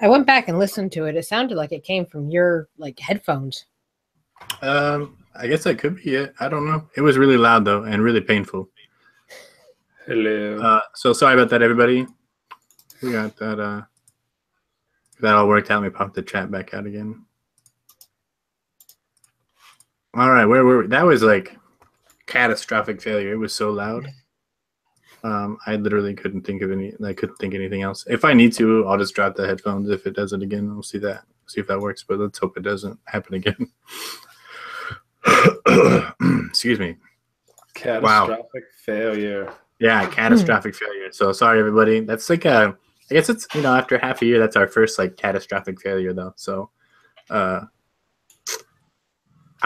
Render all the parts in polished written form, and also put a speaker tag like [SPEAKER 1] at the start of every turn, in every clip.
[SPEAKER 1] I went back and listened to it. It sounded like it came from your like headphones.
[SPEAKER 2] I guess that could be it. I don't know. It was really loud though and really painful.
[SPEAKER 3] Hello.
[SPEAKER 2] So sorry about that, everybody. We got that. That all worked out. Let me pop the chat back out again. All right, where were we? That was like catastrophic failure. It was so loud. I literally couldn't think of anything else. If I need to, I'll just drop the headphones. If it does it again, we'll see if that works. But let's hope it doesn't happen again. Excuse me.
[SPEAKER 3] Catastrophic failure.
[SPEAKER 2] Yeah, catastrophic failure. So sorry, everybody. That's like I guess it's after half a year, that's our first like catastrophic failure though. So I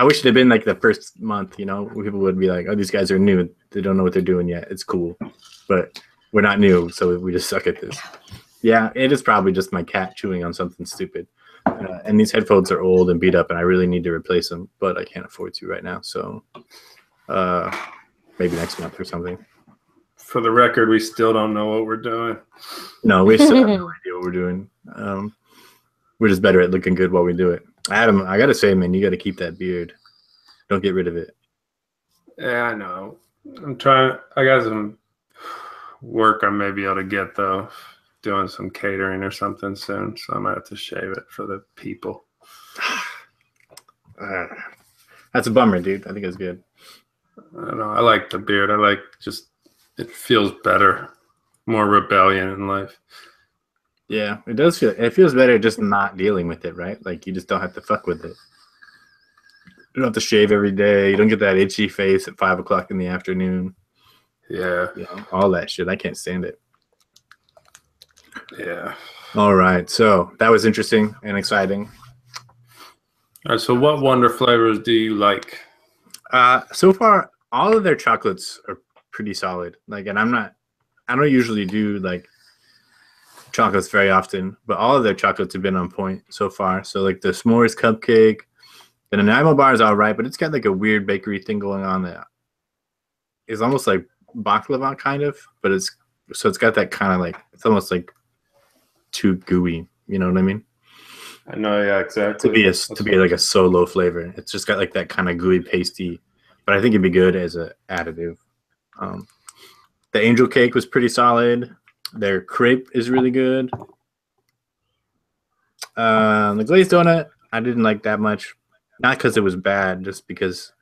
[SPEAKER 2] wish it had been like the first month. People would be like, "Oh, these guys are new. They don't know what they're doing yet. It's cool," but we're not new, so we just suck at this. Yeah, it is probably just my cat chewing on something stupid. And these headphones are old and beat up, and I really need to replace them, but I can't afford to right now. So maybe next month or something.
[SPEAKER 3] For the record, we still don't know what we're doing.
[SPEAKER 2] No, we still have no idea what we're doing. We're just better at looking good while we do it. Adam, I gotta say, man, you gotta keep that beard. Don't get rid of it.
[SPEAKER 3] Yeah, I know. I'm trying. I got some work I may be able to get though. Doing some catering or something soon, so I might have to shave it for the people.
[SPEAKER 2] That's a bummer, dude. I think it's good.
[SPEAKER 3] I don't know. I like the beard. I like just it feels better, more rebellion in life.
[SPEAKER 2] Yeah, it does feel. It feels better just not dealing with it, right? Like you just don't have to fuck with it. You don't have to shave every day. You don't get that itchy face at 5 o'clock in the afternoon.
[SPEAKER 3] Yeah,
[SPEAKER 2] all that shit. I can't stand it.
[SPEAKER 3] Yeah.
[SPEAKER 2] All right. So that was interesting and exciting.
[SPEAKER 3] All right. So what Wonder flavors do you like?
[SPEAKER 2] So far, all of their chocolates are pretty solid. Like, and I don't usually do like chocolates very often, but all of their chocolates have been on point so far. So like the s'mores cupcake, the Nanaimo bar is all right, but it's got like a weird bakery thing going on that is almost like baklava kind of, but it's got that kind of like, it's almost like too gooey. You know what I mean?
[SPEAKER 3] I know, yeah, exactly.
[SPEAKER 2] To be like a solo flavor. It's just got like that kind of gooey pasty, but I think it'd be good as an additive. The angel cake was pretty solid. Their crepe is really good. The glazed donut, I didn't like that much. Not because it was bad, just because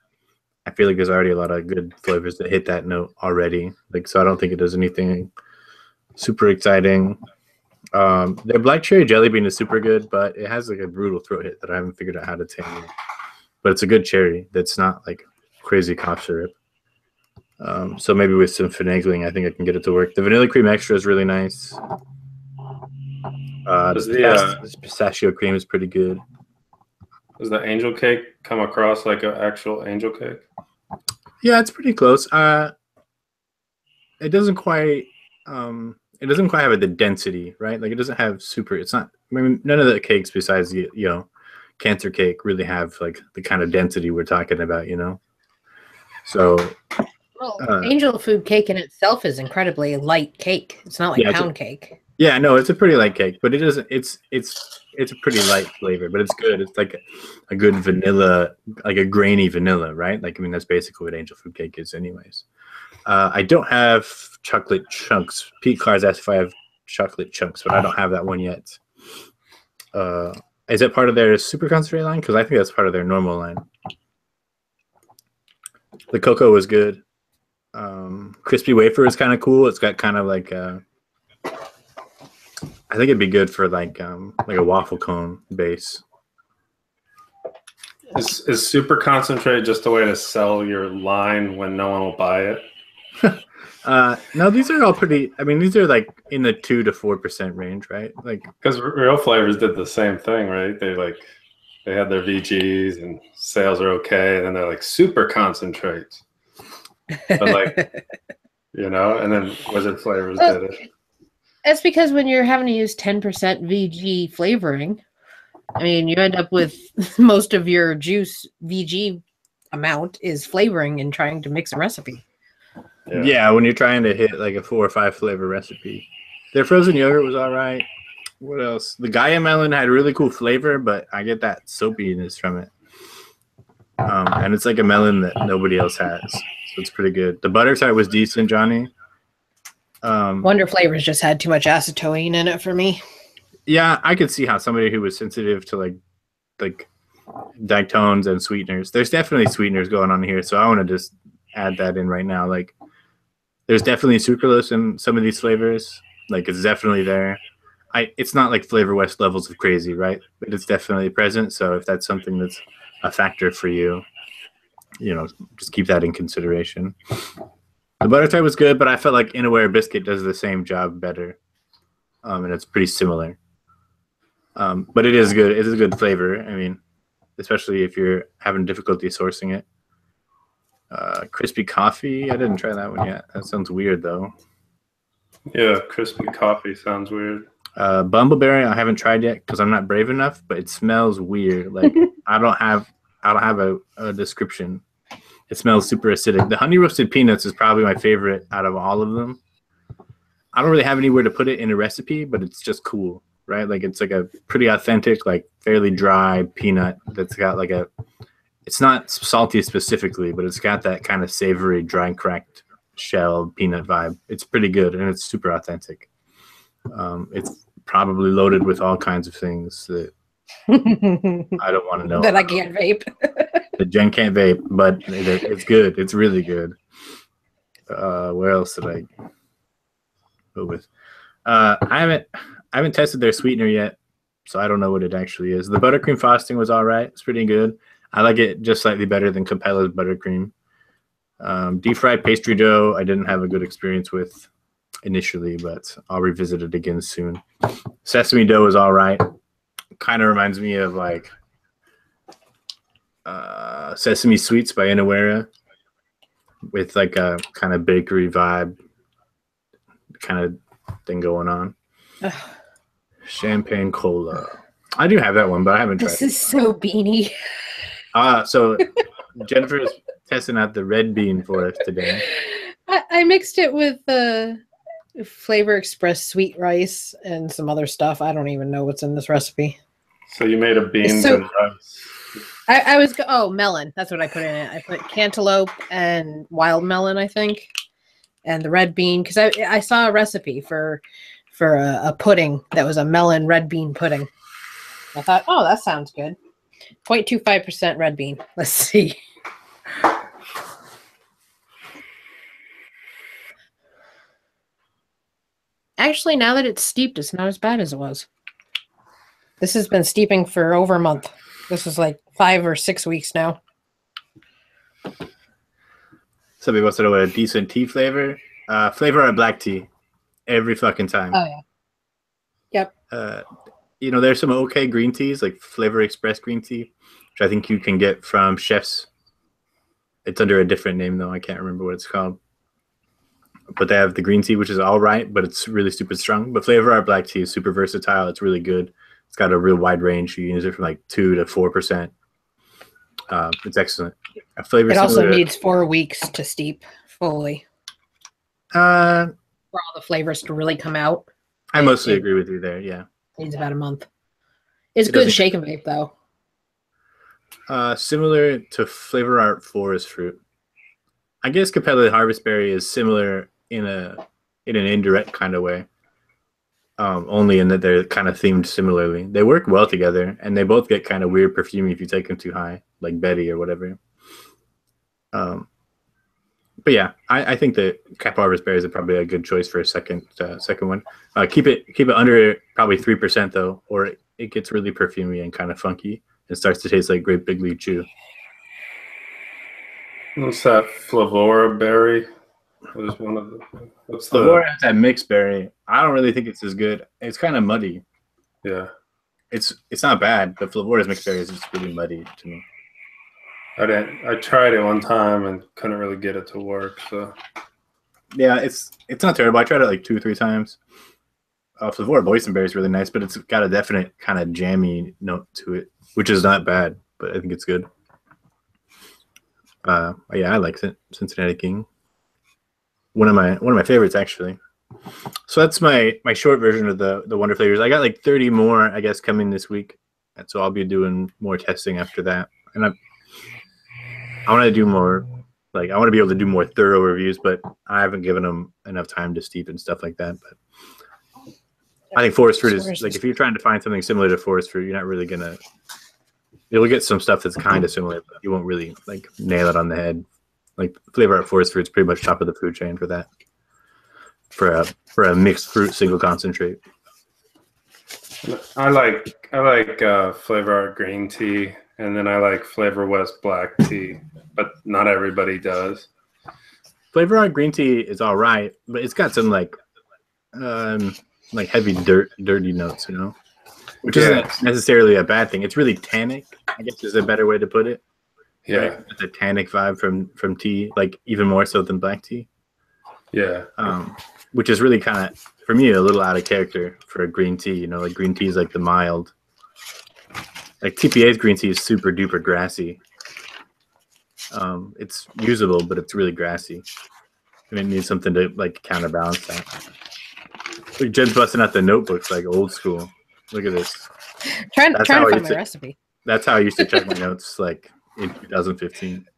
[SPEAKER 2] I feel like there's already a lot of good flavors that hit that note already. Like, so I don't think it does anything super exciting. Their black cherry jelly bean is super good, but it has like a brutal throat hit that I haven't figured out how to tame yet. But it's a good cherry that's not like crazy cough syrup. So maybe with some finagling, I think I can get it to work. The vanilla cream extra is really nice. The pistachio cream is pretty good.
[SPEAKER 3] Does the angel cake come across like an actual angel cake?
[SPEAKER 2] Yeah, it's pretty close. It doesn't quite. It doesn't quite have the density, right? Like it doesn't have super. It's not. I mean, none of the cakes besides the cancer cake really have like the kind of density we're talking about. So.
[SPEAKER 1] Well, angel food cake in itself is incredibly light cake. It's not like pound cake.
[SPEAKER 2] Yeah, no, it's a pretty light cake, but it isn't. It's a pretty light flavor, but it's good. It's like a good vanilla, like a grainy vanilla, right? Like I mean, that's basically what angel food cake is, anyways. I don't have chocolate chunks. Pete Clark asked if I have chocolate chunks, but I don't have that one yet. Is it part of their super concentrate line? Because I think that's part of their normal line. The cocoa was good. Crispy wafer is kind of cool. It's got kind of like I think it'd be good for like a waffle cone base.
[SPEAKER 3] Is super concentrate just a way to sell your line when no one will buy it?
[SPEAKER 2] No, these are all pretty. I mean, these are like in the 2 to 4% range, right? Like
[SPEAKER 3] because Real Flavors did the same thing, right? They had their VGs and sales are okay, and then they're like super concentrates. But like, and then Wizard Flavors did it.
[SPEAKER 1] That's because when you're having to use 10% VG flavoring, I mean, you end up with most of your juice VG amount is flavoring and trying to mix a recipe.
[SPEAKER 2] Yeah, when you're trying to hit like a 4 or 5 flavor recipe. Their frozen yogurt was all right. What else? The Gaia melon had a really cool flavor, but I get that soapiness from it. And it's like a melon that nobody else has, so it's pretty good. The butter tart was decent, Johnny.
[SPEAKER 1] Wonder Flavors just had too much acetylene in it for me.
[SPEAKER 2] Yeah, I could see how somebody who was sensitive to like dictones and sweeteners. There's definitely sweeteners going on here, so I want to just add that in right now. Like, there's definitely sucralose in some of these flavors. Like, it's definitely there. It's not like Flavor West levels of crazy, right? But it's definitely present. So if that's something that's a factor for you, you know, just keep that in consideration. The butter tart was good, but I felt like Inaware Biscuit does the same job better. And it's pretty similar. But it is good. It is a good flavor. I mean, especially if you're having difficulty sourcing it. Crispy coffee. I didn't try that one yet. That sounds weird though.
[SPEAKER 3] Yeah, crispy coffee sounds weird.
[SPEAKER 2] Bumbleberry I haven't tried yet because I'm not brave enough, but it smells weird. Like I don't have a description. It smells super acidic. The honey roasted peanuts is probably my favorite out of all of them. I don't really have anywhere to put it in a recipe, but it's just cool, right? Like it's like a pretty authentic, like fairly dry peanut that's got like it's not salty specifically, but it's got that kind of savory, dry cracked shell peanut vibe. It's pretty good and it's super authentic. It's probably loaded with all kinds of things that I don't want to know.
[SPEAKER 1] That I can't vape.
[SPEAKER 2] The Jen can't vape, but it's good. It's really good. Where else did I go with? I haven't tested their sweetener yet, so I don't know what it actually is. The buttercream frosting was all right. It's pretty good. I like it just slightly better than Capella's buttercream. Deep fried pastry dough, I didn't have a good experience with initially, but I'll revisit it again soon. Sesame dough is all right. Kind of reminds me of like Sesame Sweets by Inawera with like a kind of bakery vibe kind of thing going on. Champagne cola. I do have that one, but I haven't tried it.
[SPEAKER 1] This is so beanie.
[SPEAKER 2] So Jennifer's testing out the red bean for us today.
[SPEAKER 1] I mixed it with Flavor Express sweet rice and some other stuff. I don't even know what's in this recipe.
[SPEAKER 3] So you made a beans and rice.
[SPEAKER 1] I was melon. That's what I put in it. I put cantaloupe and wild melon, I think, and the red bean because I saw a recipe for a pudding that was a melon red bean pudding. I thought, oh, that sounds good. 0.25% red bean. Let's see. Actually, now that it's steeped, it's not as bad as it was. This has been steeping for over a month. This is like 5 or 6 weeks now.
[SPEAKER 2] Somebody wants to know what a decent tea flavor. Flavor our black tea every fucking time.
[SPEAKER 1] Oh, yeah. Yep.
[SPEAKER 2] You know, there's some okay green teas, like Flavor Express green tea, which I think you can get from Chef's. It's under a different name, though. I can't remember what it's called. But they have the green tea, which is all right, but it's really super strong. But Flavor Our Black Tea is super versatile. It's really good. It's got a real wide range. You can use it from like 2 to 4%. It's excellent. A flavor.
[SPEAKER 1] It also needs 4 weeks to steep fully. For all the flavors to really come out.
[SPEAKER 2] I mostly agree with you there. Yeah.
[SPEAKER 1] Needs about a month. It's good shake and vape though.
[SPEAKER 2] Similar to Flavor Art Forest Fruit. I guess Capella Harvest Berry is similar in an indirect kind of way. Only in that they're kind of themed similarly. They work well together, and they both get kind of weird perfumey if you take them too high, like Betty or whatever. But yeah, I think that Cap Harvest Berries are probably a good choice for a second one. Keep it under probably 3% though, or it gets really perfumey and kind of funky. It starts to taste like Great Big League Chew.
[SPEAKER 3] What's that Flavora berry? What is one of the? What's
[SPEAKER 2] Flavora has that mixed berry. I don't really think it's as good. It's kind of muddy.
[SPEAKER 3] Yeah,
[SPEAKER 2] it's not bad, but Flavora's mixed berry is just really muddy to me.
[SPEAKER 3] I tried it one time and couldn't really get it to work. So
[SPEAKER 2] yeah, it's not terrible. I tried it like 2 or 3 times. Flavora boysenberry is really nice, but it's got a definite kind of jammy note to it, which is not bad, but I think it's good. Yeah, I like it. Cincinnati King. One of my favorites actually. So that's my short version of the Wonder flavors. I got like 30 more, I guess, coming this week, and so I'll be doing more testing after that. And I want to do more. Like I want to be able to do more thorough reviews, but I haven't given them enough time to steep and stuff like that. But I think forest fruit is like if you're trying to find something similar to forest fruit, you're not really gonna. You'll get some stuff that's kind of similar, but you won't really like nail it on the head. Like Flavor Art Forest Fruit's pretty much top of the food chain for that. For a mixed fruit single concentrate.
[SPEAKER 3] I like Flavor Art green tea, and then I like Flavor West black tea, but not everybody does.
[SPEAKER 2] Flavor Art green tea is all right, but it's got some like heavy dirty notes, you know, which isn't necessarily a bad thing. It's really tannic, I guess is a better way to put it.
[SPEAKER 3] Yeah,
[SPEAKER 2] right? It's a tannic vibe from tea, like even more so than black tea.
[SPEAKER 3] Yeah.
[SPEAKER 2] Which is really kind of, for me, a little out of character for a green tea. You know, like green tea is like the mild. Like TPA's green tea is super duper grassy. It's usable, but it's really grassy. And it needs something to like counterbalance that. Like Jen's busting out the notebooks like old school. Look at this.
[SPEAKER 1] Trying to find my recipe.
[SPEAKER 2] That's how I used to check my notes like in 2015.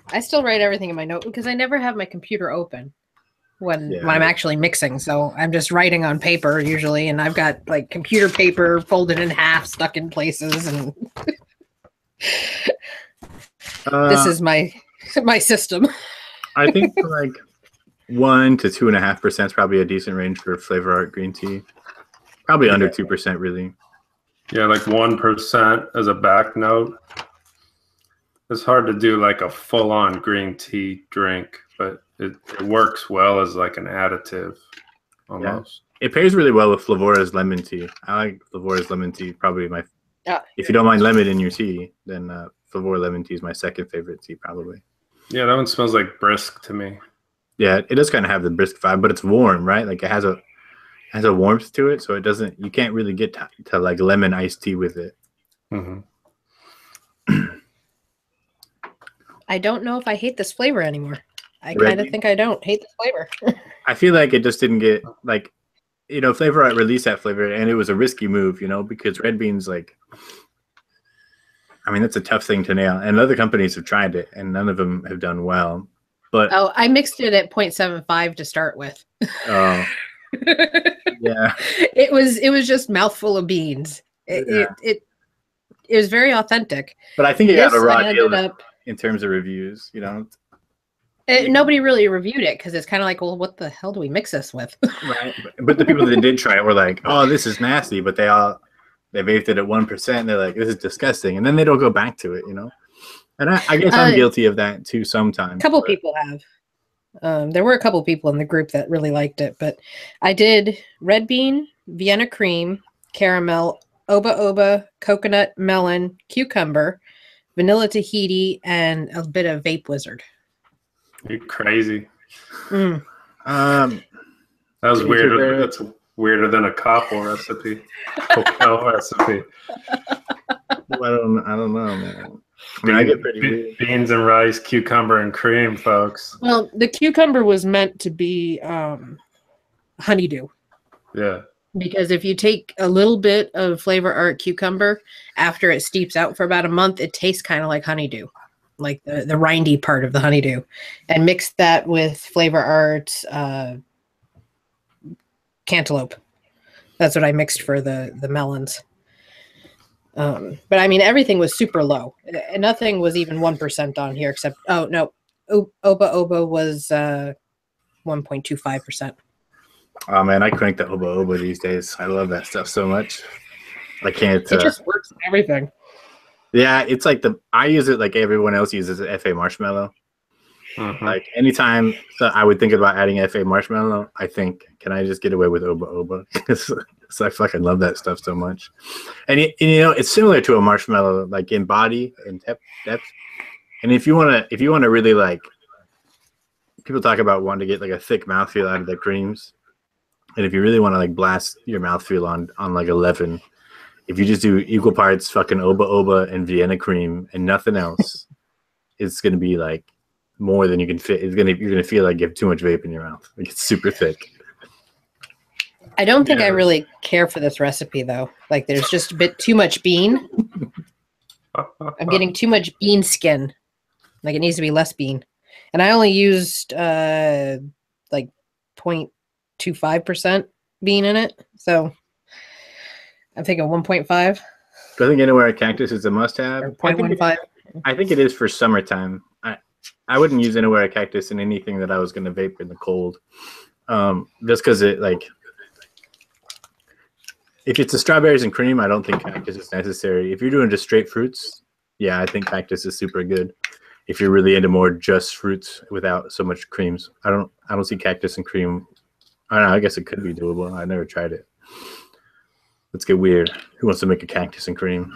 [SPEAKER 1] I still write everything in my note because I never have my computer open when I'm actually mixing. So I'm just writing on paper usually, and I've got like computer paper folded in half, stuck in places, and this is my system.
[SPEAKER 2] I think like 1 to 2.5% is probably a decent range for Flavor Art green tea. Probably under 2%, really.
[SPEAKER 3] Yeah, like 1% as a back note. It's hard to do like a full-on green tea drink, but it works well as like an additive almost.
[SPEAKER 2] Yeah. It pairs really well with Flavora's lemon tea. I like Flavora's lemon tea. Probably my. If you don't mind lemon in your tea, then Flavora lemon tea is my second favorite tea, probably.
[SPEAKER 3] Yeah, that one smells like brisk to me.
[SPEAKER 2] Yeah, it does kind of have the brisk vibe, but it's warm, right? Like it has a warmth to it, so it doesn't. You can't really get to like lemon iced tea with it.
[SPEAKER 3] Mm-hmm.
[SPEAKER 1] I don't know if I hate this flavor anymore. I kind of think I don't hate the flavor.
[SPEAKER 2] I feel like it just didn't get like, you know, Flavor Art released that flavor, and it was a risky move, you know, because red beans, like, I mean, that's a tough thing to nail, and other companies have tried it, and none of them have done well. But
[SPEAKER 1] I mixed it at 0.75 to start with.
[SPEAKER 2] Oh, yeah.
[SPEAKER 1] It was just mouthful of beans. It was very authentic.
[SPEAKER 2] But I think it got a raw deal in terms of reviews, you know.
[SPEAKER 1] Nobody really reviewed it because it's kind of like, well, what the hell do we mix this with?
[SPEAKER 2] Right. But the people that did try it were like, oh, this is nasty. But they vaped it at 1%. And they're like, this is disgusting. And then they don't go back to it, you know. And I guess I'm guilty of that too sometimes.
[SPEAKER 1] A couple people have. There were a couple people in the group that really liked it. But I did red bean, Vienna cream, caramel, oba, coconut, melon, cucumber, vanilla Tahiti, and a bit of Vape Wizard.
[SPEAKER 3] You're crazy.
[SPEAKER 1] Mm.
[SPEAKER 3] That was weirder. That's weirder than a Koppel recipe. Cocktail recipe.
[SPEAKER 2] Well, I don't know, man. I mean, I get pretty weird.
[SPEAKER 3] Beans and rice, cucumber and cream, folks.
[SPEAKER 1] Well, the cucumber was meant to be honeydew.
[SPEAKER 3] Yeah.
[SPEAKER 1] Because if you take a little bit of Flavor Art cucumber after it steeps out for about a month, it tastes kind of like honeydew, like the rindy part of the honeydew, and mix that with Flavor Art's cantaloupe. That's what I mixed for the melons. But I mean, everything was super low. Nothing was even 1% on here except, oh no, Oba was 1.25%.
[SPEAKER 2] Oh man, I crank the Oba these days. I love that stuff so much. I can't.
[SPEAKER 1] It just works in everything.
[SPEAKER 2] Yeah, it's like I use it like everyone else uses FA marshmallow.
[SPEAKER 3] Mm-hmm.
[SPEAKER 2] Like anytime I would think about adding FA marshmallow, I think, can I just get away with Oba? So I fucking love that stuff so much. And you know, it's similar to a marshmallow, like in body and depth. And if you wanna really like, people talk about wanting to get like a thick mouthfeel out of their creams. And if you really want to like blast your mouthfeel on like 11, if you just do equal parts fucking Oba and Vienna cream and nothing else, it's gonna be like more than you can fit. You're gonna feel like you have too much vape in your mouth. Like it's super thick.
[SPEAKER 1] I don't think I really care for this recipe though. Like there's just a bit too much bean. I'm getting too much bean skin. Like it needs to be less bean. And I only used like 0.25% bean in it. So I'm thinking 1.5.
[SPEAKER 2] Do I think anywhere a cactus is a must-have?
[SPEAKER 1] Or 0.15.
[SPEAKER 2] I think it is for summertime. I wouldn't use anywhere a cactus in anything that I was going to vape in the cold. Just because it like, if it's a strawberries and cream, I don't think cactus is necessary. If you're doing just straight fruits, yeah, I think cactus is super good. If you're really into more just fruits without so much creams, I don't see cactus and cream. I don't know. I guess it could be doable. I never tried it. Let's get weird. Who wants to make a cactus and cream?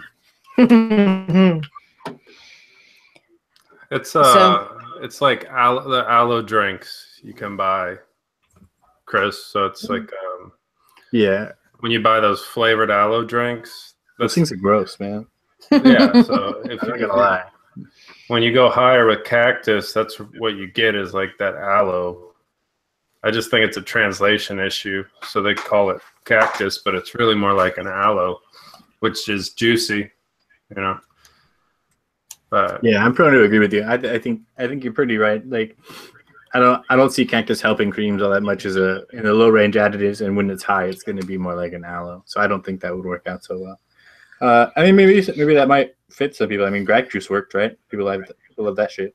[SPEAKER 3] It's like the aloe drinks you can buy, Chris. So it's like
[SPEAKER 2] yeah,
[SPEAKER 3] when you buy those flavored aloe drinks,
[SPEAKER 2] those things are gross, man.
[SPEAKER 3] Yeah. So
[SPEAKER 2] I'm not gonna lie.
[SPEAKER 3] When you go higher with cactus, that's what you get is like that aloe. I just think it's a translation issue. So they call it cactus, but it's really more like an aloe, which is juicy, you know. But
[SPEAKER 2] yeah, I'm prone to agree with you. I think you're pretty right. Like, I don't see cactus helping creams all that much as in the low range additives, and when it's high, it's going to be more like an aloe. So I don't think that would work out so well. I mean, maybe that might fit some people. I mean, grape juice worked, right? People love that shit.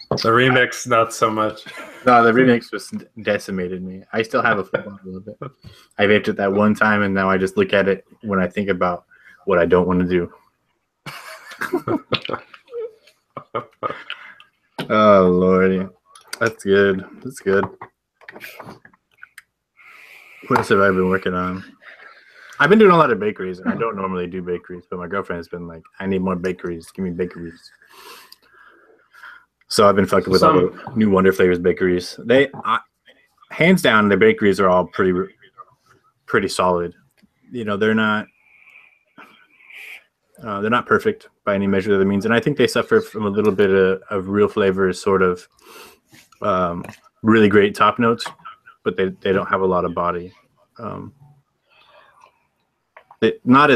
[SPEAKER 3] The remix, not so much.
[SPEAKER 2] No, the remix just decimated me. I still have a full bottle of it. I vaped it that one time, and now I just look at it when I think about what I don't want to do. Oh, Lordy. That's good. That's good. What else have I been working on? I've been doing a lot of bakeries, and I don't normally do bakeries, but my girlfriend's been like, I need more bakeries. Give me bakeries. So I've been fucking with all the new Wonder Flavors bakeries. Hands down, the bakeries are all pretty solid. You know, they're not perfect by any measure of the means, and I think they suffer from a little bit of Real Flavors sort of really great top notes, but they don't have a lot of body. It's not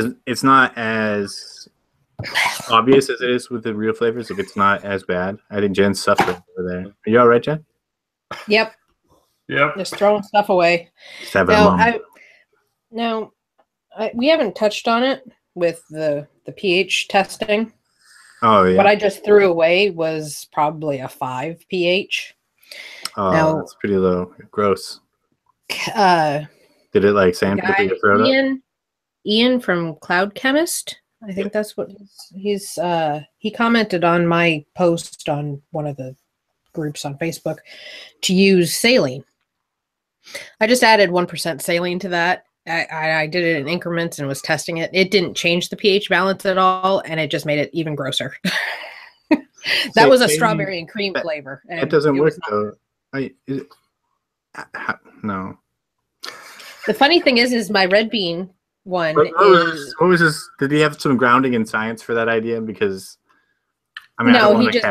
[SPEAKER 2] as obvious as it is with the Real Flavors. Like it's not as bad. I think Jen's suffering over there. Are you all right, Jen?
[SPEAKER 1] Yep. Just throwing stuff away.
[SPEAKER 2] Just have a
[SPEAKER 1] moment. We haven't touched on it with the pH testing.
[SPEAKER 2] Oh yeah.
[SPEAKER 1] What I just threw away was probably a 5 pH.
[SPEAKER 2] Oh,
[SPEAKER 1] now,
[SPEAKER 2] that's pretty low. Gross. Did it like sandpaper your throat up?
[SPEAKER 1] Ian from Cloud Chemist. I think that's what he commented on my post on one of the groups on Facebook to use saline. I just added 1% saline to that. I did it in increments and was testing it. It didn't change the pH balance at all, and it just made it even grosser. That was a strawberry and cream flavor.
[SPEAKER 2] It doesn't work though. No.
[SPEAKER 1] The funny thing is my red bean one
[SPEAKER 2] what was this? Did he have some grounding in science for that idea? Because I mean, I don't want to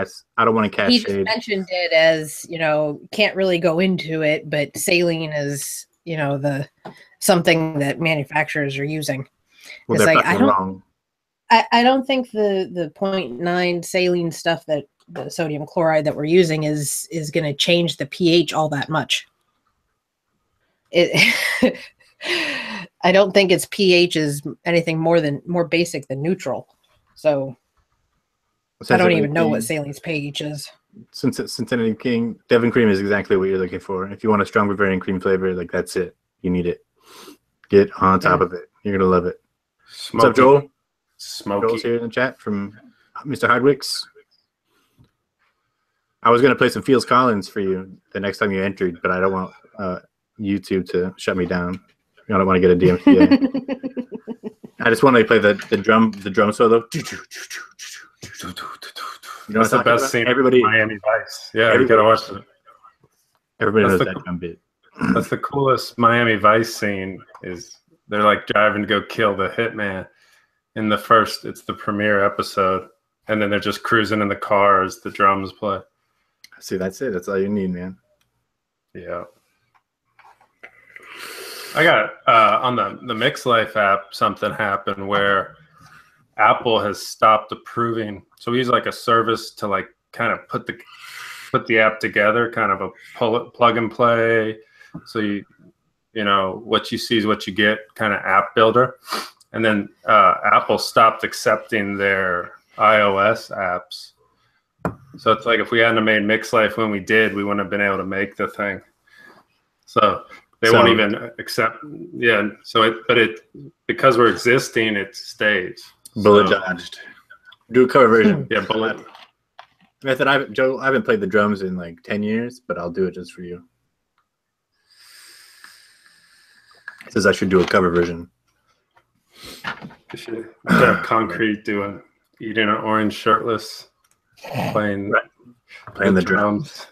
[SPEAKER 2] catch
[SPEAKER 1] He
[SPEAKER 2] shade.
[SPEAKER 1] just mentioned it as, can't really go into it, but saline is, the something that manufacturers are using.
[SPEAKER 2] Well,
[SPEAKER 1] it's
[SPEAKER 2] they're
[SPEAKER 1] like
[SPEAKER 2] fucking wrong.
[SPEAKER 1] I don't think the 0.9 saline stuff that the sodium chloride that we're using is going to change the pH all that much. I don't think its pH is anything more basic than neutral. So I don't even know what saline's pH is.
[SPEAKER 2] Synthetic King, Devon cream is exactly what you're looking for. If you want a strong Bavarian cream flavor, like that's it. You need it. Get on top of it. You're gonna love it.
[SPEAKER 3] Smoky.
[SPEAKER 2] What's up, Joel?
[SPEAKER 3] Smoky.
[SPEAKER 2] Joel's here in the chat from Mr. Hardwicks. I was gonna play some Fields Collins for you the next time you entered, but I don't want YouTube to shut me down. I don't want to get a DMCA. I just want to play the drum solo.
[SPEAKER 3] That's the best scene. Everybody, Miami Vice. Yeah, you gotta watch it.
[SPEAKER 2] Everybody knows that drum beat.
[SPEAKER 3] That's the coolest Miami Vice scene. Is they're like driving to go kill the hitman in it's the premiere episode, and then they're just cruising in the car as the drums play.
[SPEAKER 2] See, that's it. That's all you need, man.
[SPEAKER 3] Yeah. I got on the Mixlife app, something happened where Apple has stopped approving. So we use like a service to like kind of put the app together, kind of a plug and play. So you know what you see is what you get, kind of app builder. And then Apple stopped accepting their iOS apps. So it's like if we hadn't made Mixlife when we did, we wouldn't have been able to make the thing. So they won't even accept. Yeah. So because we're existing, it stays.
[SPEAKER 2] Bullet dodged. Do a cover version.
[SPEAKER 3] Yeah, bullet.
[SPEAKER 2] Method. Joe, I haven't played the drums in like 10 years, but I'll do it just for you. It says I should do a cover version.
[SPEAKER 3] You should have Concrete eating an orange shirtless, playing
[SPEAKER 2] the drums.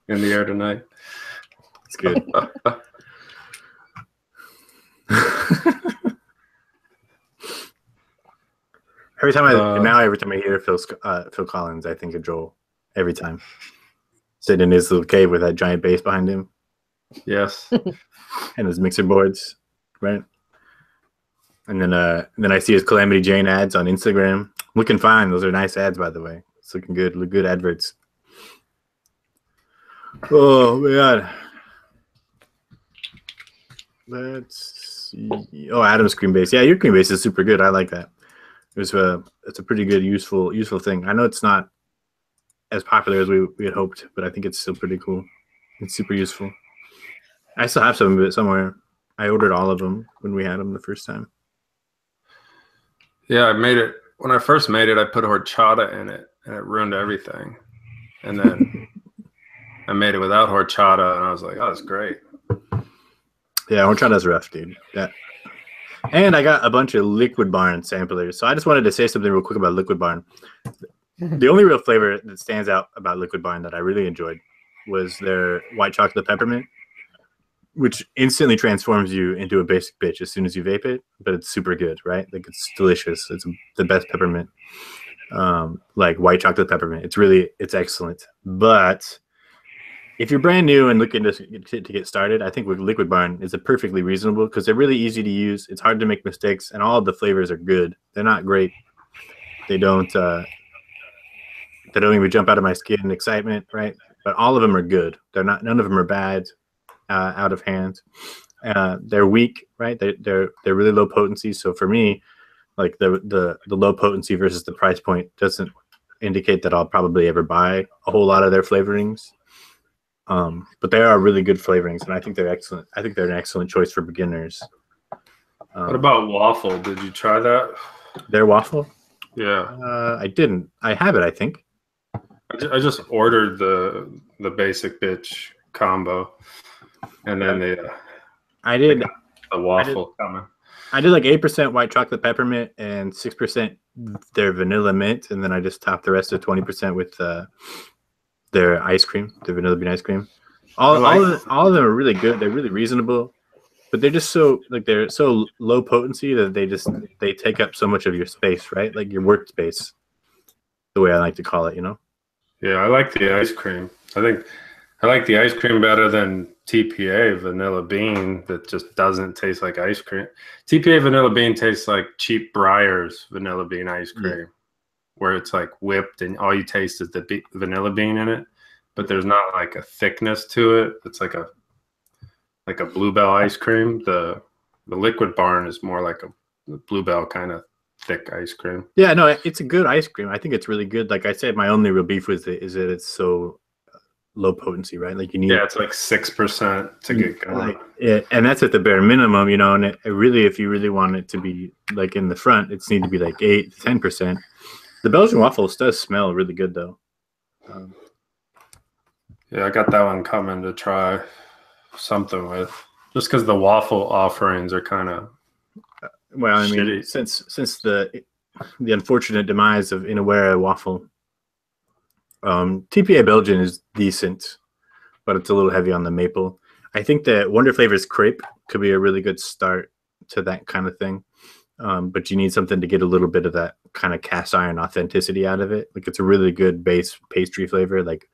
[SPEAKER 3] In the air tonight.
[SPEAKER 2] It's good. Every time I hear Phil Collins, I think of Joel. Every time, sitting in his little cave with that giant bass behind him.
[SPEAKER 3] Yes,
[SPEAKER 2] and his mixer boards, right? And then I see his Calamity Jane ads on Instagram. Looking fine. Those are nice ads, by the way. It's looking good. Look good adverts. Oh man. Let's see. Oh, Adam's Cream Base. Yeah, your Cream Base is super good. I like that. It's a pretty good, useful thing. I know it's not as popular as we had hoped, but I think it's still pretty cool. It's super useful. I still have some of it somewhere. I ordered all of them when we had them the first time.
[SPEAKER 3] Yeah, I made it. When I first made it, I put horchata in it, and it ruined everything. And then I made it without horchata, and I was like, oh, that's great.
[SPEAKER 2] Yeah, horchata's rough, dude. Yeah. And I got a bunch of Liquid Barn samplers. So I just wanted to say something real quick about Liquid Barn. The only real flavor that stands out about Liquid Barn that I really enjoyed was their white chocolate peppermint, which instantly transforms you into a basic bitch as soon as you vape it, but it's super good, right? Like it's delicious. It's the best peppermint, like white chocolate peppermint. It's excellent. But if you're brand new and looking to get started, I think with Liquid Barn is a perfectly reasonable because they're really easy to use. It's hard to make mistakes, and all of the flavors are good. They're not great. They don't even jump out of my skin in excitement, right? But all of them are good. None of them are bad, out of hand. They're weak, right? They're really low potency. So for me, like the low potency versus the price point doesn't indicate that I'll probably ever buy a whole lot of their flavorings. But they are really good flavorings, and I think they're excellent. I think they're an excellent choice for beginners.
[SPEAKER 3] What about waffle? Did you try that?
[SPEAKER 2] Their waffle?
[SPEAKER 3] Yeah.
[SPEAKER 2] I didn't. I have it, I think.
[SPEAKER 3] I just ordered the basic bitch combo, and then
[SPEAKER 2] I did
[SPEAKER 3] the waffle coming.
[SPEAKER 2] I did like 8% white chocolate peppermint and 6% their vanilla mint, and then I just topped the rest of 20% with their ice cream, the vanilla bean ice cream. All of them are really good. They're really reasonable, but they're just they're so low potency that they take up so much of your space, right? Like your workspace, the way I like to call it, you know?
[SPEAKER 3] Yeah, I like the ice cream. I think I like the ice cream better than TPA vanilla bean that just doesn't taste like ice cream. TPA vanilla bean tastes like cheap Breyers vanilla bean ice cream, where it's like whipped and all you taste is the vanilla bean in it, but there's not like a thickness to it. It's like a Bluebell ice cream. The Liquid Barn is more like a Bluebell kind of thick ice cream.
[SPEAKER 2] Yeah, no, it's a good ice cream. I think it's really good. Like I said, my only real beef with it is that it's so low potency, right? Like you need
[SPEAKER 3] it's like 6% to get going.
[SPEAKER 2] And that's at the bare minimum, you know. And it really, if you really want it to be like in the front, it's need to be like 8-10%. The Belgian waffles does smell really good, though.
[SPEAKER 3] Yeah, I got that one coming to try something with, just because the waffle offerings are kind of
[SPEAKER 2] well, I mean,
[SPEAKER 3] shitty.
[SPEAKER 2] since the unfortunate demise of Inawera waffle, TPA Belgian is decent, but it's a little heavy on the maple. I think that Wonder Flavors crepe could be a really good start to that kind of thing. but you need something to get a little bit of that kind of cast iron authenticity out of it. Like it's a really good base pastry flavor. Like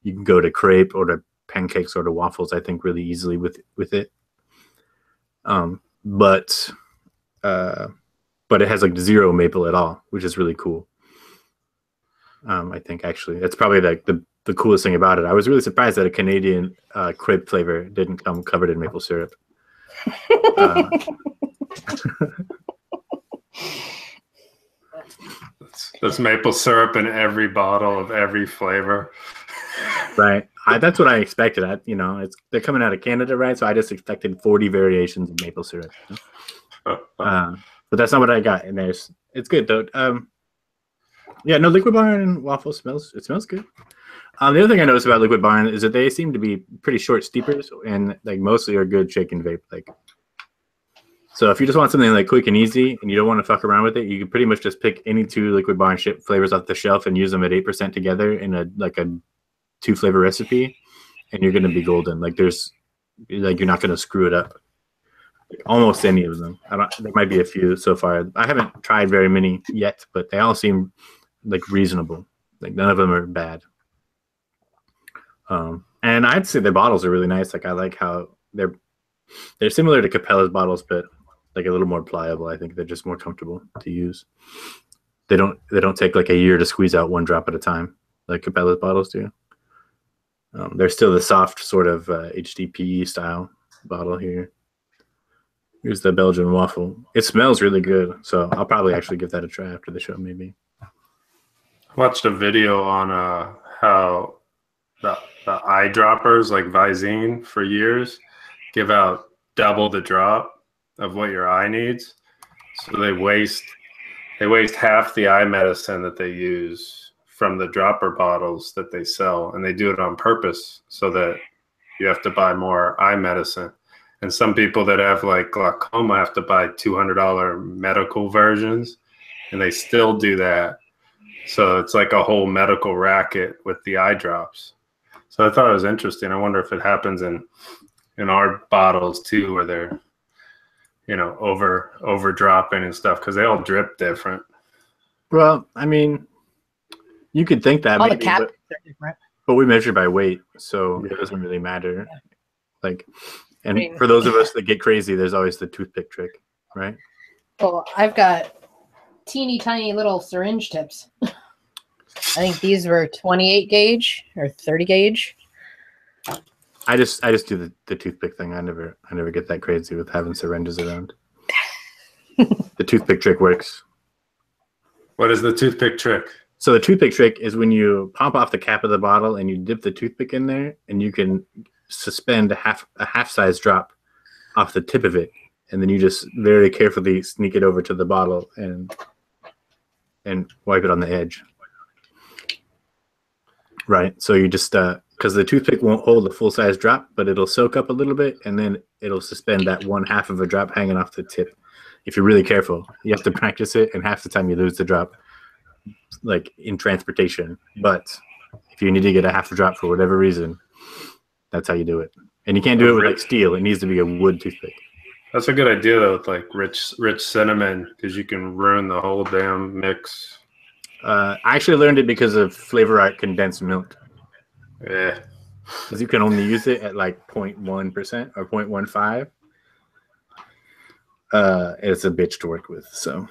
[SPEAKER 2] you can go to crepe or to pancakes or to waffles, I think, really easily with it. But it has like zero maple at all, which is really cool. I think actually that's probably like the coolest thing about it. I was really surprised that a Canadian crepe flavor didn't come covered in maple syrup.
[SPEAKER 3] There's maple syrup in every bottle of every flavor.
[SPEAKER 2] Right. That's what I expected. They're coming out of Canada, right? So I just expected 40 variations of maple syrup. But that's not what I got. And it's good though. Yeah, no, Liquid Barn and waffle smells good. The other thing I noticed about Liquid Barn is that they seem to be pretty short steepers and like mostly are good shake and vape. Like, so if you just want something like quick and easy and you don't want to fuck around with it, you can pretty much just pick any 2 Liquid Barn ship flavors off the shelf and use them at 8% together in a 2-flavor recipe, and you're going to be golden. Like you're not going to screw it up. Like, almost any of them. There might be a few so far. I haven't tried very many yet, but they all seem like reasonable. Like none of them are bad. And I'd say their bottles are really nice. Like I like how they're similar to Capella's bottles, but like a little more pliable. I think they're just more comfortable to use. They don't take like a year to squeeze out 1 drop at a time like Capella's bottles do. They're still the soft sort of HDPE style bottle here. Here's the Belgian waffle. It smells really good, so I'll probably actually give that a try after the show, maybe.
[SPEAKER 3] I watched a video on how the eyedroppers like Visine for years give out double the drop of what your eye needs. So they waste half the eye medicine that they use from the dropper bottles that they sell, and they do it on purpose so that you have to buy more eye medicine. And some people that have like glaucoma have to buy $200 medical versions, and they still do that. So it's like a whole medical racket with the eye drops. So I thought it was interesting. I wonder if it happens in our bottles too, where they're, over dropping and stuff, because they all drip different.
[SPEAKER 2] Well, I mean, you could think that,
[SPEAKER 1] all
[SPEAKER 2] maybe,
[SPEAKER 1] the caps are different.
[SPEAKER 2] but we measure by weight, so it doesn't really matter.
[SPEAKER 1] Yeah.
[SPEAKER 2] Like, and for those of us that get crazy, there's always the toothpick trick, right?
[SPEAKER 1] Well, I've got teeny tiny little syringe tips. I think these were 28 gauge or 30 gauge.
[SPEAKER 2] I just do the toothpick thing. I never get that crazy with having syringes around. The toothpick trick works.
[SPEAKER 3] What is the toothpick trick?
[SPEAKER 2] So the toothpick trick is when you pop off the cap of the bottle and you dip the toothpick in there, and you can suspend a half size drop off the tip of it, and then you just very carefully sneak it over to the bottle and wipe it on the edge. Right. So you just because the toothpick won't hold a full size drop, but it'll soak up a little bit, and then it'll suspend that 1/2 of a drop hanging off the tip. If you're really careful, you have to practice it, and half the time you lose the drop, like in transportation. But if you need to get a half a drop for whatever reason, that's how you do it. And you can't do it with like steel. It needs to be a wood toothpick.
[SPEAKER 3] That's a good idea though, with like rich cinnamon, because you can ruin the whole damn mix.
[SPEAKER 2] I actually learned it because of Flavor Art condensed milk.
[SPEAKER 3] Yeah.
[SPEAKER 2] Because you can only use it at like 0.1% or 0.15. It's a bitch to work with. So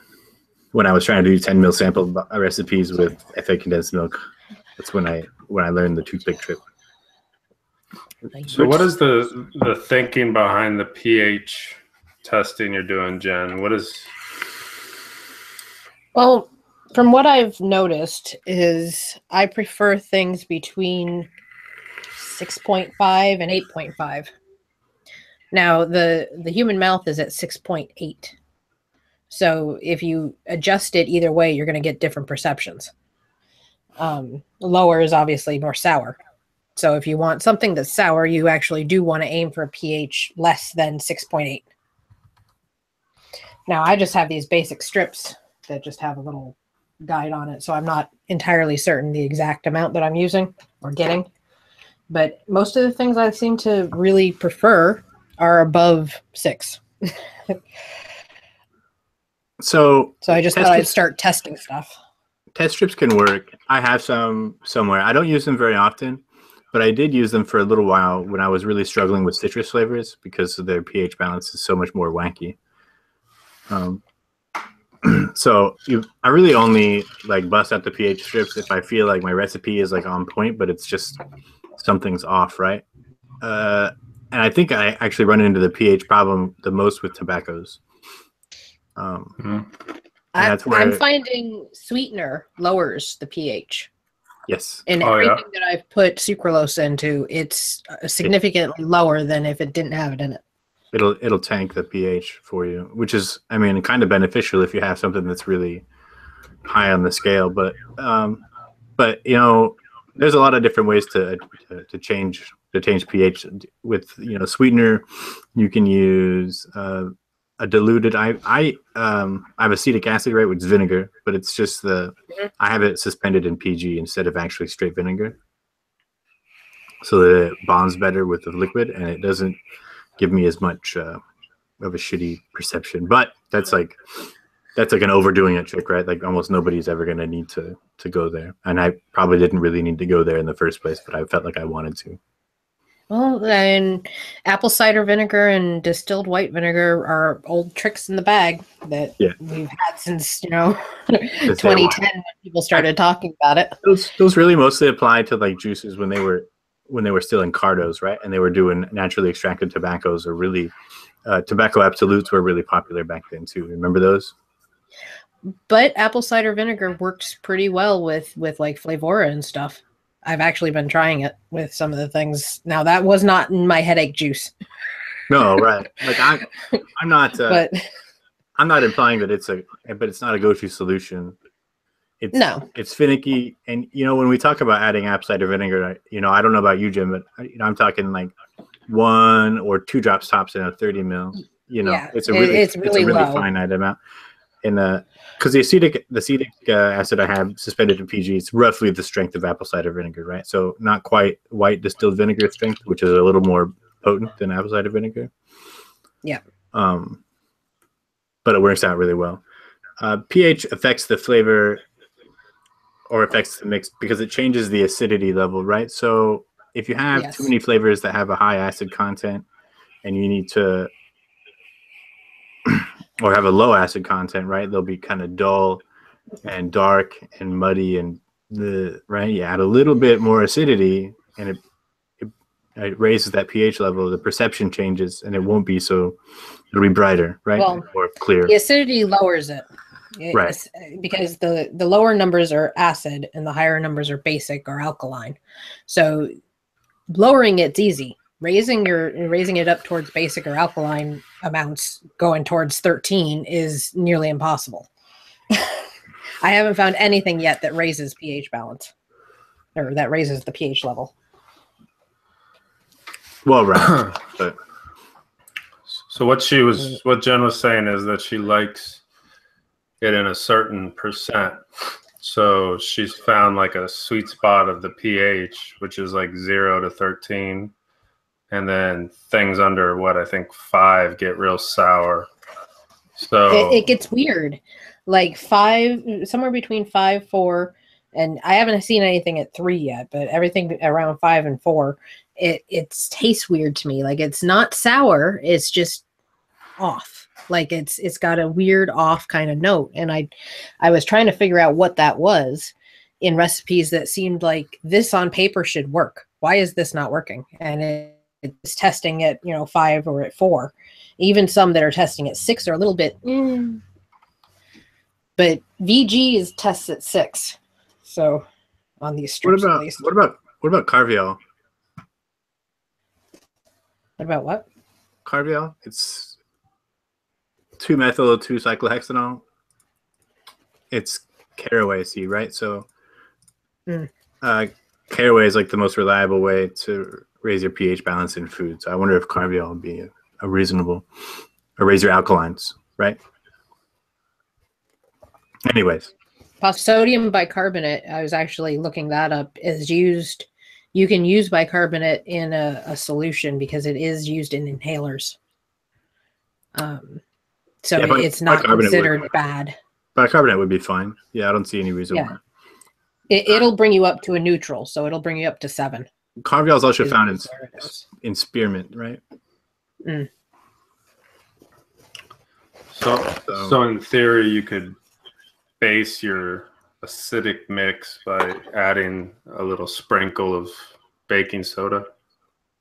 [SPEAKER 2] when I was trying to do 10 mil sample recipes with FA condensed milk, that's when I learned the toothpick trick.
[SPEAKER 3] So what is the thinking behind the pH testing you're doing, Jen? What is...
[SPEAKER 1] Well, from what I've noticed is I prefer things between 6.5 and 8.5. Now, the human mouth is at 6.8. So if you adjust it either way, you're going to get different perceptions. Lower is obviously more sour. So if you want something that's sour, you actually do want to aim for a pH less than 6.8. Now, I just have these basic strips that just have a little guide on it, so I'm not entirely certain the exact amount that I'm using or getting. But most of the things I seem to really prefer are above 6.
[SPEAKER 2] So
[SPEAKER 1] I just thought I'd start testing stuff.
[SPEAKER 2] Test strips can work. I have some somewhere. I don't use them very often, but I did use them for a little while when I was really struggling with citrus flavors because their pH balance is so much more wanky. So I really only like bust out the pH strips if I feel like my recipe is like on point, but it's just something's off, right? And I think I actually run into the pH problem the most with tobaccos.
[SPEAKER 1] That's where I'm finding sweetener lowers the pH.
[SPEAKER 2] Yes.
[SPEAKER 1] And everything that I've put sucralose into, it's significantly lower than if it didn't have it in it.
[SPEAKER 2] It'll tank the pH for you, which is, I mean, kind of beneficial if you have something that's really high on the scale. But you know, there's a lot of different ways to change pH with, you know, sweetener. You can use a diluted. I have acetic acid, right, which is vinegar, but it's just I have it suspended in PG instead of actually straight vinegar, so that it bonds better with the liquid and it doesn't give me as much of a shitty perception. But that's like an overdoing it trick, right? Like almost nobody's ever going to need to go there. And I probably didn't really need to go there in the first place, but I felt like I wanted to.
[SPEAKER 1] Well, and apple cider vinegar and distilled white vinegar are old tricks in the bag that we've had since, 2010 when people started talking about it.
[SPEAKER 2] Those really mostly apply to like juices when they were still in cardos, right? And they were doing naturally extracted tobaccos, or really tobacco absolutes were really popular back then too. Remember those?
[SPEAKER 1] But apple cider vinegar works pretty well with like Flavora and stuff. I've actually been trying it with some of the things. Now that was not in my headache juice.
[SPEAKER 2] No, right. Like I'm not. I'm not implying that it's not a go-to solution. It's finicky, and when we talk about adding apple cider vinegar, I don't know about you, Jim, but I'm talking like 1 or 2 drops tops in a 30 ml. It's a really finite amount, and because the acetic acid I have suspended in PG, it's roughly the strength of apple cider vinegar, right? So not quite white distilled vinegar strength, which is a little more potent than apple cider vinegar.
[SPEAKER 1] Yeah.
[SPEAKER 2] But it works out really well. pH affects the flavor or affects the mix because it changes the acidity level, right? So if you have too many flavors that have a high acid content and you need to or have a low acid content, right? They'll be kind of dull and dark and muddy, and you add a little bit more acidity and it raises that pH level. The perception changes and it won't be so, it'll be brighter, right?
[SPEAKER 1] Well,
[SPEAKER 2] or clear.
[SPEAKER 1] The acidity lowers it.
[SPEAKER 2] Right.
[SPEAKER 1] Because the lower numbers are acid and the higher numbers are basic or alkaline. So lowering it's easy. Raising it up towards basic or alkaline amounts going towards 13 is nearly impossible. I haven't found anything yet that raises pH balance or that raises the pH level.
[SPEAKER 2] Well, right. But
[SPEAKER 3] so what Jen was saying is that she likes it in a certain percent. So she's found like a sweet spot of the pH, which is like 0 to 13. And then things under what I think 5 get real sour. So
[SPEAKER 1] it gets weird. Like 5, somewhere between 5, 4, and I haven't seen anything at 3 yet, but everything around 5 and 4, it tastes weird to me. Like it's not sour, it's just off. Like it's got a weird off kind of note. And I was trying to figure out what that was in recipes that seemed like this on paper should work. Why is this not working? And it's testing at 5 or at 4. Even some that are testing at 6 are a little bit but VG tests at 6. So on these strips at least.
[SPEAKER 2] What about Carvial?
[SPEAKER 1] What about what?
[SPEAKER 2] Carvial? It's 2-methyl 2-cyclohexanol. It's caraway seed, right? So caraway is like the most reliable way to raise your pH balance in food. So I wonder if Carvial would be a reasonable, or raise your alkalines, right? Anyways.
[SPEAKER 1] Sodium bicarbonate, I was actually looking that up, is used. You can use bicarbonate in a solution because it is used in inhalers. So
[SPEAKER 2] Yeah,
[SPEAKER 1] it's not
[SPEAKER 2] bicarbonate
[SPEAKER 1] considered bad.
[SPEAKER 2] Bicarbonate would be fine. Yeah, I don't see any reason
[SPEAKER 1] Yeah.
[SPEAKER 2] why.
[SPEAKER 1] It'll bring you up to a neutral, so it'll bring you up to 7.
[SPEAKER 2] Carvial is also
[SPEAKER 1] Is
[SPEAKER 2] found
[SPEAKER 1] where it is.
[SPEAKER 2] in spearmint, right?
[SPEAKER 1] Mm.
[SPEAKER 3] So in theory, you could base your acidic mix by adding a little sprinkle of baking soda.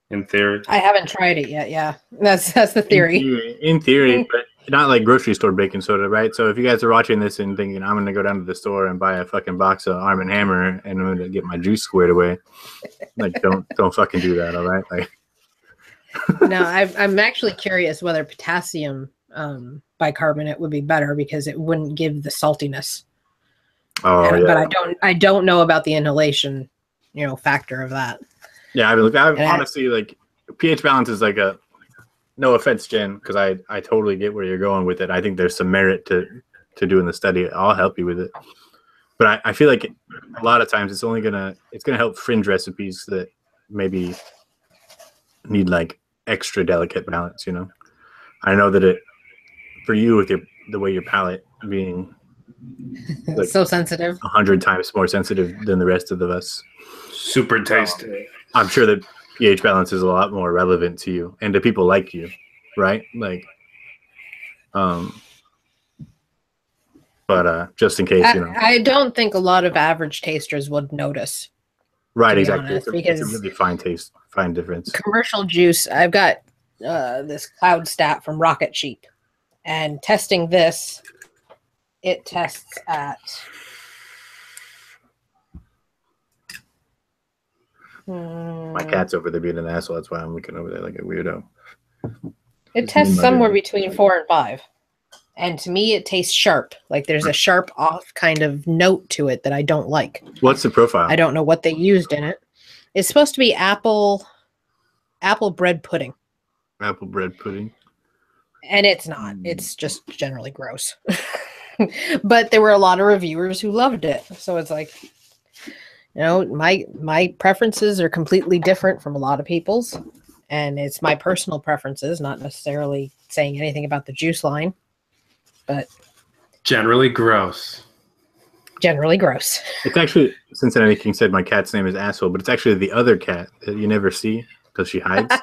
[SPEAKER 3] In theory,
[SPEAKER 1] I haven't tried it yet. Yeah, that's the theory.
[SPEAKER 2] In theory, but not like grocery store baking soda, right? So if you guys are watching this and thinking I'm gonna go down to the store and buy a fucking box of Arm & Hammer and I'm gonna get my juice squared away, like don't fucking do that, all right? Like,
[SPEAKER 1] No, I'm actually curious whether potassium bicarbonate would be better because it wouldn't give the saltiness.
[SPEAKER 2] oh yeah.
[SPEAKER 1] But I don't know about the inhalation, factor of that.
[SPEAKER 2] Yeah, I honestly like pH balance is like a no offense, Jen, because I totally get where you're going with it. I think there's some merit to doing the study. I'll help you with it. But I feel like a lot of times it's gonna help fringe recipes that maybe need like extra delicate balance, I know that for you with the way your palate being like
[SPEAKER 1] so sensitive,
[SPEAKER 2] 100 times more sensitive than the rest of us.
[SPEAKER 3] super tasty.
[SPEAKER 2] I'm sure that pH balance is a lot more relevant to you and to people like you, right? Like, but just in case,
[SPEAKER 1] I don't think a lot of average tasters would notice.
[SPEAKER 2] Right, exactly.
[SPEAKER 1] Honest,
[SPEAKER 2] it's a really fine difference.
[SPEAKER 1] Commercial juice. I've got this cloud stat from Rocket Sheep, and testing this, it tests at.
[SPEAKER 2] My cat's over there being an asshole. That's why I'm looking over there like a weirdo.
[SPEAKER 1] It tests somewhere between 4 and 5. And to me, it tastes sharp. Like there's a sharp off kind of note to it that I don't like.
[SPEAKER 2] What's the profile?
[SPEAKER 1] I don't know what they used in it. It's supposed to be apple bread pudding.
[SPEAKER 2] Apple bread pudding.
[SPEAKER 1] And it's not. It's just generally gross. But there were a lot of reviewers who loved it. So it's like, my preferences are completely different from a lot of people's. And it's my personal preferences, not necessarily saying anything about the juice line. But
[SPEAKER 3] generally gross.
[SPEAKER 2] It's actually, Cincinnati King said my cat's name is Asshole, but it's actually the other cat that you never see because she hides.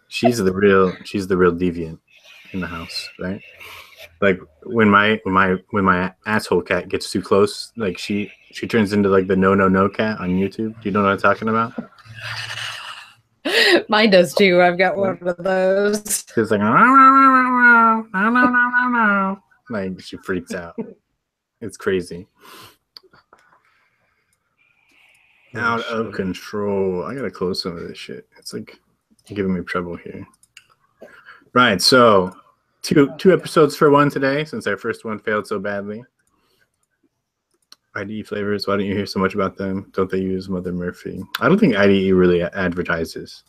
[SPEAKER 2] she's the real deviant in the house, right? Like when my asshole cat gets too close, like she turns into like the no cat on YouTube. Do you know what I'm talking about?
[SPEAKER 1] Mine does too. I've got one of those.
[SPEAKER 2] It's like like she freaks out. It's crazy. Out of control. I gotta close some of this shit. It's like giving me trouble here. Right, so two episodes for one today since our first one failed so badly. IDE flavors. Why don't you hear so much about them? Don't they use Mother Murphy? I don't think IDE really advertises.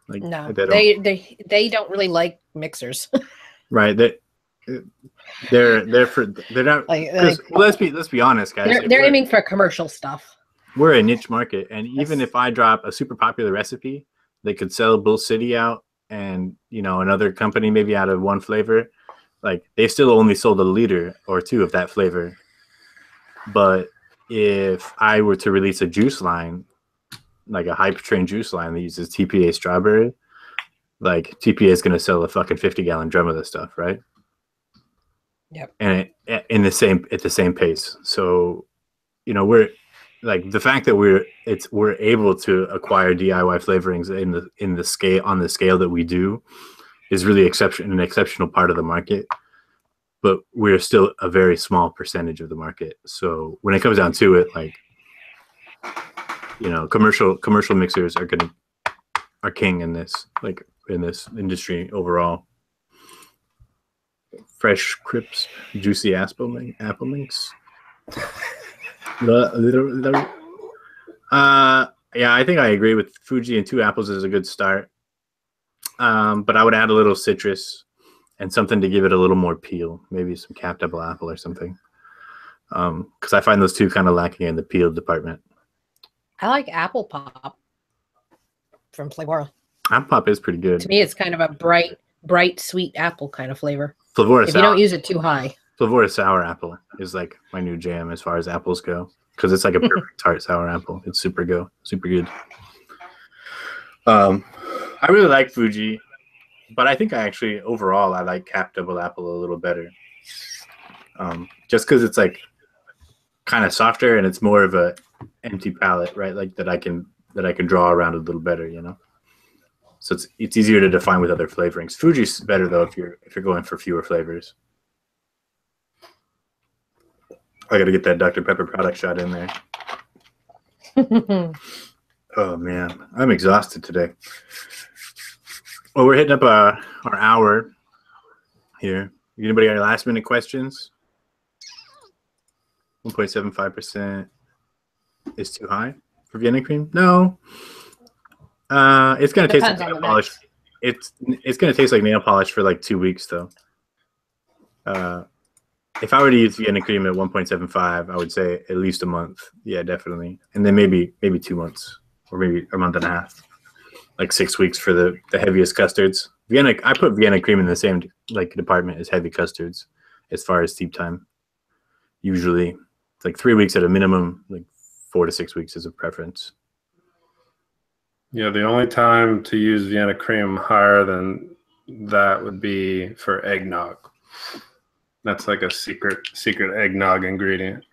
[SPEAKER 2] Like,
[SPEAKER 1] no, they don't really like mixers.
[SPEAKER 2] Right. They're not. Let's be honest, guys.
[SPEAKER 1] They're aiming for commercial stuff.
[SPEAKER 2] We're a niche market, and even if I drop a super popular recipe, they could sell Bull City out, and another company maybe out of one flavor. Like they still only sold a liter or two of that flavor. But if I were to release a juice line, like a hype train juice line that uses TPA strawberry, like TPA is going to sell a fucking 50-gallon drum of this stuff, right?
[SPEAKER 1] Yep. And
[SPEAKER 2] at the same pace. So, we're like the fact that we're able to acquire DIY flavorings in the scale on the scale that we do is really an exceptional part of the market. But we're still a very small percentage of the market. So when it comes down to it, like, commercial mixers are king in this industry overall. Fresh, crisp, juicy apple minks. Yeah, I think I agree with Fuji, and 2 apples is a good start. But I would add a little citrus and something to give it a little more peel, maybe some capped double apple or something. Because I find those two kind of lacking in the peel department.
[SPEAKER 1] I like apple pop from Flavora.
[SPEAKER 2] Apple pop is pretty good.
[SPEAKER 1] To me, it's kind of a bright, sweet apple kind of flavor.
[SPEAKER 2] Flavora
[SPEAKER 1] If you don't use it too high.
[SPEAKER 2] Flavora sour apple is like my new jam as far as apples go, because it's like a perfect tart sour apple. It's super good. I really like Fuji, but I think overall I like Cap Double Apple a little better. Just because it's like kind of softer and it's more of a empty palette, right? Like that I can draw around a little better, you know. So it's easier to define with other flavorings. Fuji's better though if you're going for fewer flavors. I got to get that Dr. Pepper product shot in there. Oh man, I'm exhausted today. Well, we're hitting up our hour here. Anybody got any last minute questions? 1.75% is too high for Vienna cream? No. It's gonna taste like nail polish. It's gonna taste like nail polish for like 2 weeks though. If I were to use Vienna cream at 1.75, I would say at least a month. Yeah, definitely. And then maybe 2 months or maybe a month and a half. Like 6 weeks for the heaviest custards. I put Vienna cream in the same like department as heavy custards as far as steep time. Usually it's like 3 weeks at a minimum, like 4 to 6 weeks is a preference.
[SPEAKER 3] Yeah, the only time to use Vienna cream higher than that would be for eggnog. That's like a secret eggnog ingredient.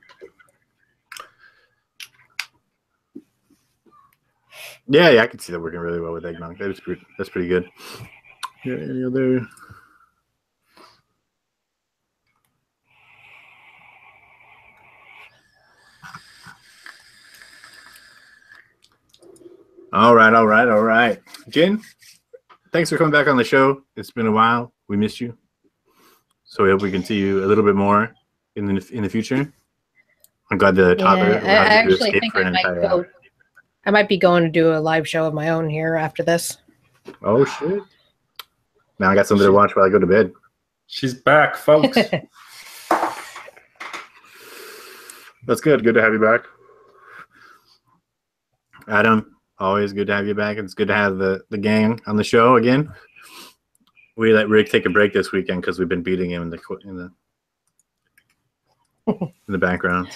[SPEAKER 2] Yeah, I can see that working really well with eggnog. That's pretty good. Yeah, any other? All right. Jin, thanks for coming back on the show. It's been a while. We missed you. So we hope we can see you a little bit more in the future. I'm glad the toddler.
[SPEAKER 1] I actually think I might be going to do a live show of my own here after this.
[SPEAKER 2] Oh shit! Now I got something to watch while I go to bed.
[SPEAKER 3] She's back, folks.
[SPEAKER 2] That's good. Good to have you back, Adam. Always good to have you back. It's good to have the gang on the show again. We let Rick take a break this weekend because we've been beating him in the background.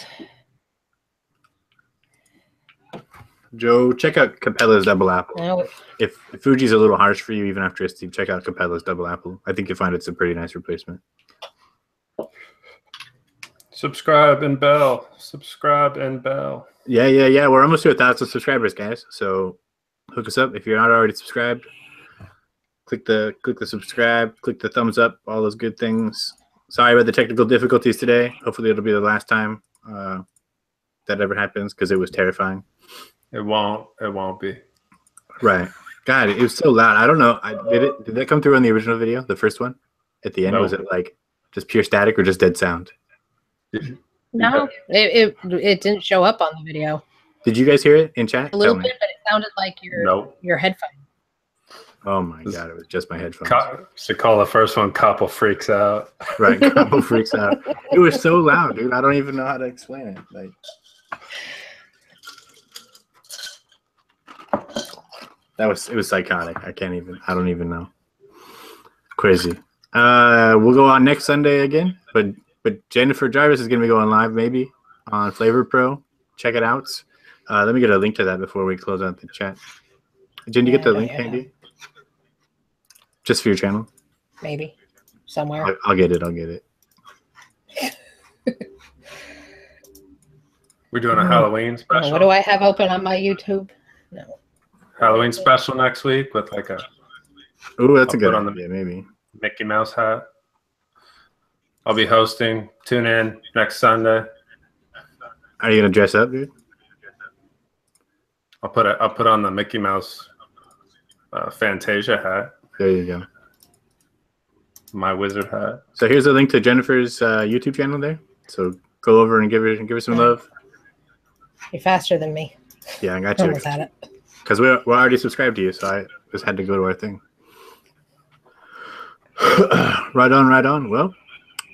[SPEAKER 2] Joe, check out Capella's Double Apple. If Fuji's a little harsh for you, even after Steve, check out Capella's Double Apple. I think you'll find it's a pretty nice replacement.
[SPEAKER 3] Subscribe and bell.
[SPEAKER 2] Yeah. We're almost to 1,000 subscribers, guys. So hook us up if you're not already subscribed. Click the subscribe, click the thumbs up, all those good things. Sorry about the technical difficulties today. Hopefully it'll be the last time that ever happens because it was terrifying.
[SPEAKER 3] It won't be.
[SPEAKER 2] Right. God, it was so loud. I don't know. Did that come through on the original video, the first one? At the end, was it like just pure static or just dead sound?
[SPEAKER 1] No, it didn't show up on the video.
[SPEAKER 2] Did you guys hear it in chat?
[SPEAKER 1] A little bit, but it sounded like your headphone.
[SPEAKER 2] Oh my God, it was just my headphones.
[SPEAKER 3] Should call the first one Couple Freaks Out.
[SPEAKER 2] Right, Couple Freaks Out. It was so loud, dude. I don't even know how to explain it. Like, it was psychotic. I don't even know. Crazy. We'll go on next Sunday again, but Jennifer Jarvis is gonna be going live maybe on Flavor Pro. Check it out. Let me get a link to that before we close out the chat. Jen, you get the link handy? Just for your channel?
[SPEAKER 1] Maybe. Somewhere.
[SPEAKER 2] I'll get it.
[SPEAKER 3] We're doing a Halloween special.
[SPEAKER 1] What do I have open on my YouTube? No.
[SPEAKER 3] Halloween special next week with like a...
[SPEAKER 2] Ooh, that's a good idea, maybe.
[SPEAKER 3] Mickey Mouse hat. I'll be hosting. Tune in next Sunday.
[SPEAKER 2] Are you going to dress up, dude?
[SPEAKER 3] I'll put on the Mickey Mouse Fantasia hat.
[SPEAKER 2] There you go.
[SPEAKER 3] My wizard hat.
[SPEAKER 2] So here's a link to Jennifer's YouTube channel there. So go over and give her some love.
[SPEAKER 1] You're faster than me.
[SPEAKER 2] Yeah, I got you.
[SPEAKER 1] Almost had it.
[SPEAKER 2] Because we're already subscribed to you, so I just had to go to our thing. Right on. Well,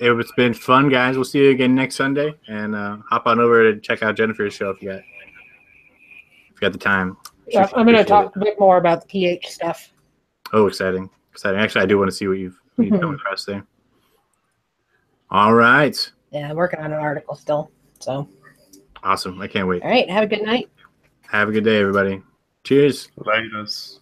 [SPEAKER 2] it's been fun, guys. We'll see you again next Sunday, and hop on over to check out Jennifer's show if you got the time.
[SPEAKER 1] Yeah, I'm going to talk a bit more about the pH stuff.
[SPEAKER 2] Oh, exciting. Actually, I do want to see what you've come across there. All right.
[SPEAKER 1] Yeah, I'm working on an article still. So
[SPEAKER 2] Awesome. I can't wait.
[SPEAKER 1] all right, have a good night.
[SPEAKER 2] Have a good day, everybody. Cheers.
[SPEAKER 3] Latest.